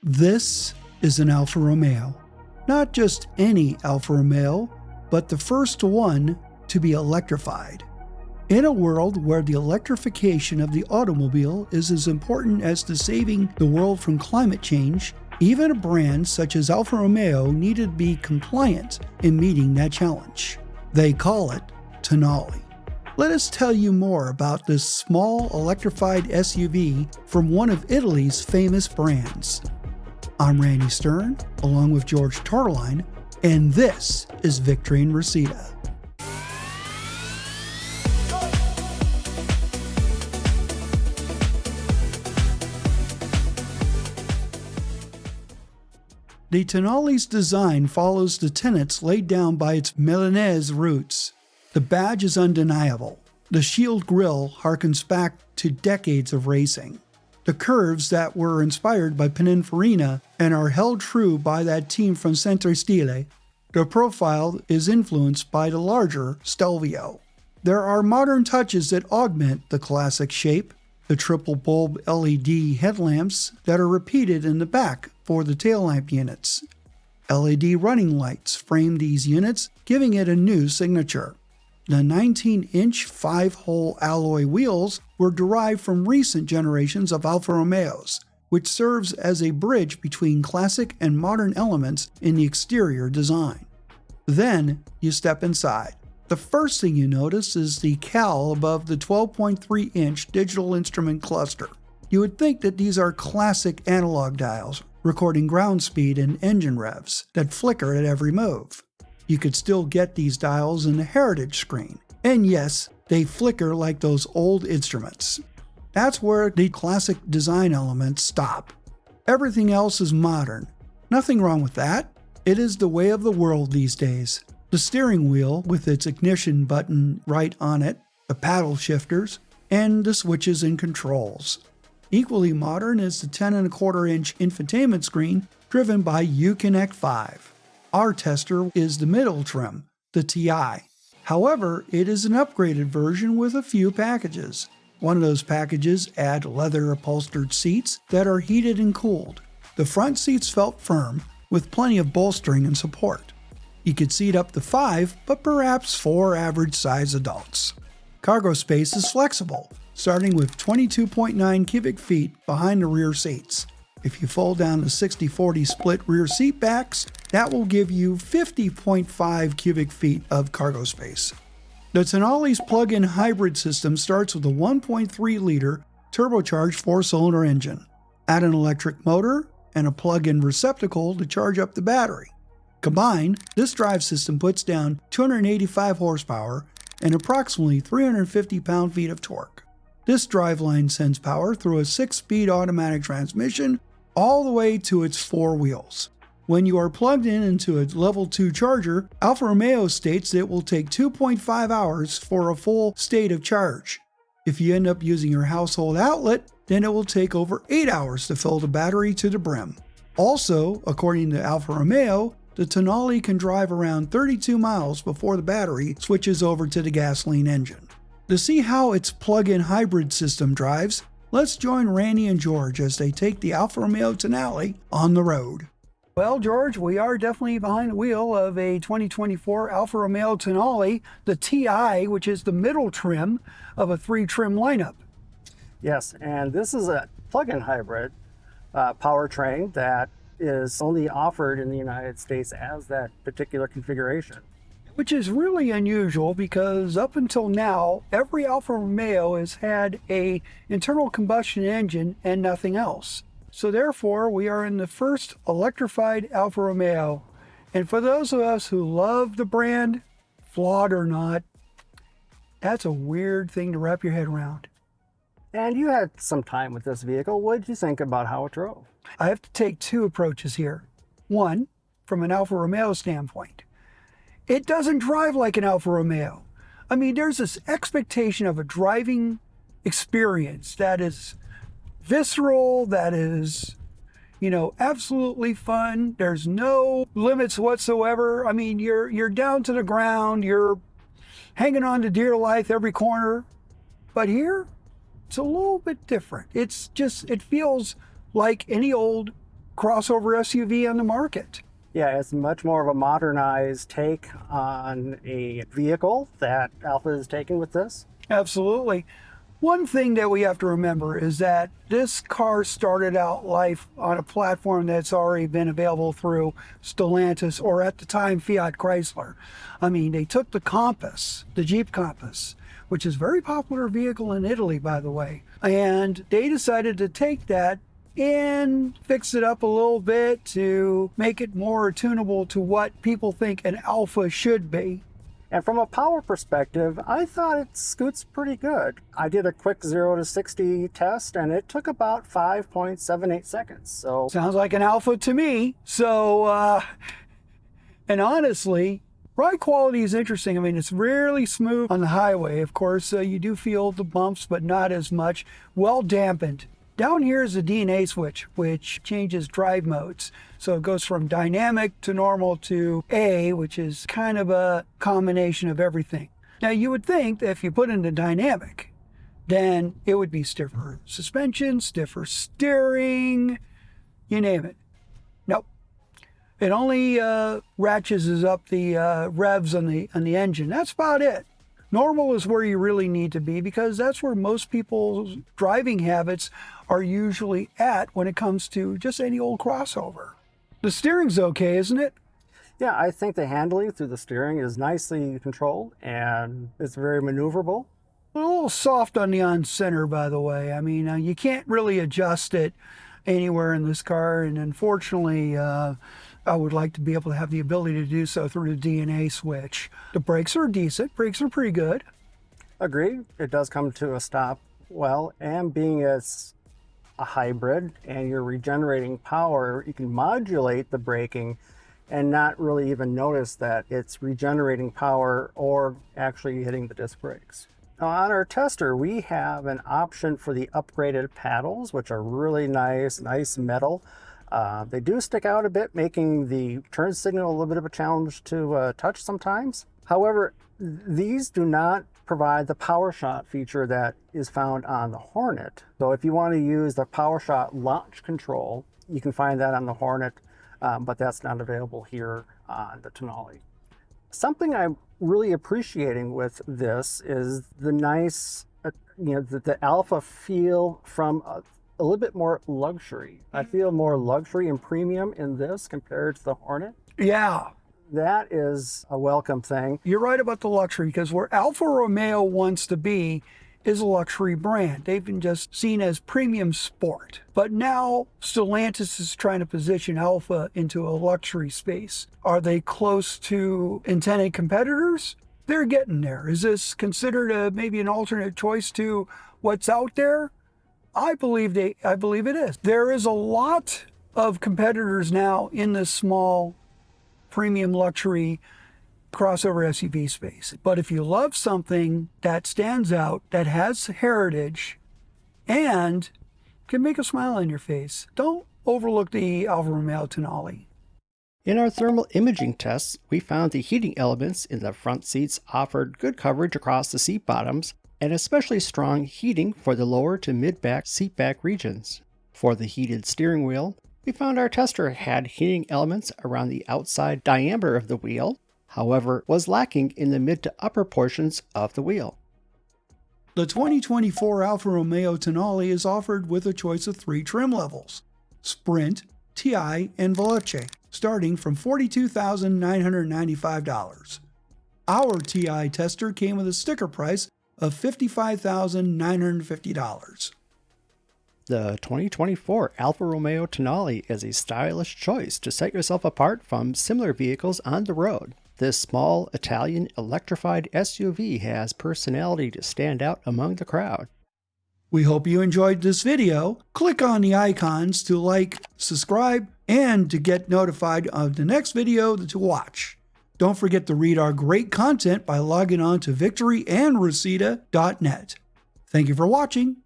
This is an Alfa Romeo. Not just any Alfa Romeo, but the first one to be electrified. In a world where the electrification of the automobile is as important as to saving the world from climate change, even a brand such as Alfa Romeo needed to be compliant in meeting that challenge. They call it Tonale. Let us tell you more about this small electrified SUV from one of Italy's famous brands. I'm Randy Stern, along with George Tarline, and this is Victory in Reseda. The Tonale's design follows the tenets laid down by its Milanese roots. The badge is undeniable. The shield grille harkens back to decades of racing. The curves that were inspired by Pininfarina and are held true by that team from Centro Stile. The profile is influenced by the larger Stelvio. There are modern touches that augment the classic shape. The triple bulb LED headlamps that are repeated in the back for the taillamp units. LED running lights frame these units, giving it a new signature. The 19-inch 5-hole alloy wheels were derived from recent generations of Alfa Romeos, which serves as a bridge between classic and modern elements in the exterior design. Then you step inside. The first thing you notice is the cowl above the 12.3-inch digital instrument cluster. You would think that these are classic analog dials, recording ground speed and engine revs that flicker at every move. You could still get these dials in the heritage screen. And yes, they flicker like those old instruments. That's where the classic design elements stop. Everything else is modern. Nothing wrong with that. It is the way of the world these days. The steering wheel with its ignition button right on it, the paddle shifters, and the switches and controls. Equally modern is the 10.25-inch infotainment screen driven by Uconnect 5. Our tester is the middle trim, the TI. However, it is an upgraded version with a few packages. One of those packages add leather upholstered seats that are heated and cooled. The front seats felt firm, with plenty of bolstering and support. You could seat up to 5, but perhaps 4 average-size adults. Cargo space is flexible, starting with 22.9 cubic feet behind the rear seats. If you fold down the 60-40 split rear seat backs, that will give you 50.5 cubic feet of cargo space. The Tonale's plug-in hybrid system starts with a 1.3-liter turbocharged 4-cylinder engine. Add an electric motor and a plug-in receptacle to charge up the battery. Combined, this drive system puts down 285 horsepower and approximately 350 pound-feet of torque. This driveline sends power through a 6-speed automatic transmission all the way to its 4 wheels. When you are plugged in into a level 2 charger, Alfa Romeo states it will take 2.5 hours for a full state of charge. If you end up using your household outlet, then it will take over 8 hours to fill the battery to the brim. Also, according to Alfa Romeo, the Tonale can drive around 32 miles before the battery switches over to the gasoline engine. To see how its plug-in hybrid system drives, let's join Randy and George as they take the Alfa Romeo Tonale on the road. Well, George, we are definitely behind the wheel of a 2024 Alfa Romeo Tonale, the TI, which is the middle trim of a 3-trim lineup. Yes, and this is a plug-in hybrid powertrain that is only offered in the United States as that particular configuration. Which is really unusual because up until now, every Alfa Romeo has had an internal combustion engine and nothing else. So therefore, we are in the first electrified Alfa Romeo. And for those of us who love the brand, flawed or not, that's a weird thing to wrap your head around. And you had some time with this vehicle. What did you think about how it drove? I have to take 2 approaches here. One, from an Alfa Romeo standpoint. It doesn't drive like an Alfa Romeo. I mean, there's this expectation of a driving experience that is visceral, that is, absolutely fun. There's no limits whatsoever. I mean, you're down to the ground, you're hanging on to dear life every corner. But here, it's a little bit different. It feels like any old crossover SUV on the market. Yeah, it's much more of a modernized take on a vehicle that Alfa is taking with this. Absolutely. One thing that we have to remember is that this car started out life on a platform that's already been available through Stellantis, or at the time Fiat Chrysler. I mean, they took the Compass, the Jeep Compass, which is a very popular vehicle in Italy, by the way, and they decided to take that and fix it up a little bit to make it more tunable to what people think an Alfa should be. And from a power perspective, I thought it scoots pretty good. I did a quick 0 to 60 test and it took about 5.78 seconds. So sounds like an Alfa to me. So, and honestly, ride quality is interesting. I mean, it's really smooth on the highway. Of course, you do feel the bumps, but not as much. Well dampened. Down here is a DNA switch, which changes drive modes. So it goes from dynamic to normal to A, which is kind of a combination of everything. Now, you would think that if you put in the dynamic, then it would be stiffer suspension, stiffer steering, you name it. Nope. It only ratchets up the revs on the engine. That's about it. Normal is where you really need to be, because that's where most people's driving habits are usually at when it comes to just any old crossover. The steering's okay, isn't it? Yeah, I think the handling through the steering is nicely controlled and it's very maneuverable. A little soft on the on-center, by the way. I mean, you can't really adjust it anywhere in this car, and unfortunately, I would like to be able to have the ability to do so through the DNA switch. The brakes are decent. Brakes are pretty good. Agreed. It does come to a stop well, and being it's a hybrid and you're regenerating power, you can modulate the braking and not really even notice that it's regenerating power or actually hitting the disc brakes. Now, on our tester, we have an option for the upgraded paddles, which are really nice metal. They do stick out a bit, making the turn signal a little bit of a challenge to touch sometimes. However, these do not provide the PowerShot feature that is found on the Hornet. So if you want to use the PowerShot launch control, you can find that on the Hornet, but that's not available here on the Tonale. Something I'm really appreciating with this is the nice, the Alfa feel from a little bit more luxury. I feel more luxury and premium in this compared to the Hornet. Yeah. That is a welcome thing. You're right about the luxury, because where Alfa Romeo wants to be is a luxury brand. They've been just seen as premium sport. But now Stellantis is trying to position Alfa into a luxury space. Are they close to intended competitors? They're getting there. Is this considered maybe an alternate choice to what's out there? I believe it is. There is a lot of competitors now in this small premium luxury crossover SUV space. But if you love something that stands out, that has heritage, and can make a smile on your face, don't overlook the Alfa Romeo Tonale. In our thermal imaging tests, we found the heating elements in the front seats offered good coverage across the seat bottoms, and especially strong heating for the lower to mid-back seat back regions. For the heated steering wheel, we found our tester had heating elements around the outside diameter of the wheel, however, was lacking in the mid to upper portions of the wheel. The 2024 Alfa Romeo Tonale is offered with a choice of 3 trim levels: Sprint, TI, and Veloce, starting from $42,995. Our TI tester came with a sticker price of $55,950. The 2024 Alfa Romeo Tonale is a stylish choice to set yourself apart from similar vehicles on the road. This small Italian electrified SUV has personality to stand out among the crowd. We hope you enjoyed this video. Click on the icons to like, subscribe, and to get notified of the next video to watch. Don't forget to read our great content by logging on to victoryandreseda.net. Thank you for watching.